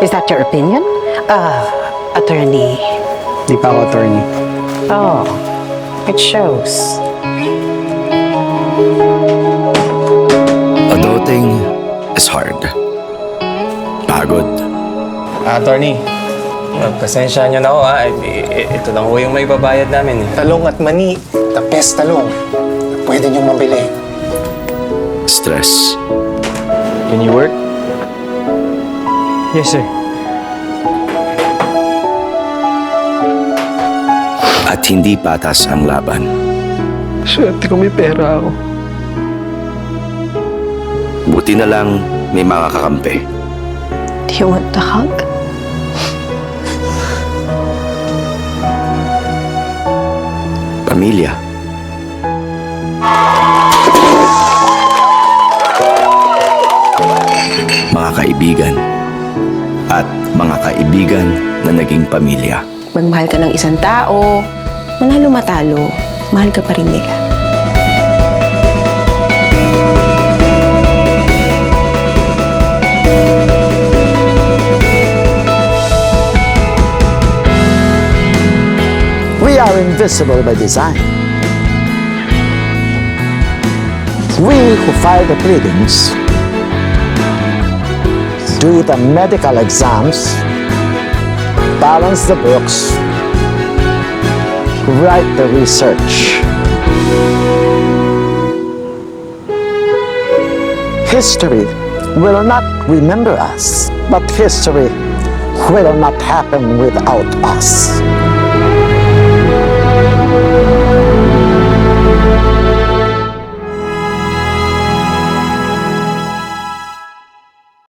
Is that your opinion? Attorney. Di pa ako attorney. Oh, it shows. Adulting is hard. Pagod. Attorney, pasensya nyo na ako ha. Ito lang ho yung may babayad namin. Talong at mani. The best talong. Pwede niyong mabili. Stress. Can you work? Yes, sir. At hindi patas ang laban. Swerte ko may pera ako. Buti na lang may mga kakampi. Do you want the hug? Pamilya. Mga kaibigan. At mga kaibigan na naging pamilya. Magmahal ka ng isang tao, manalo matalo, mahal ka pa rin nila. We are invisible by design. We who file the pleadings, do the medical exams, balance the books, write the research. History will not remember us, but history will not happen without us.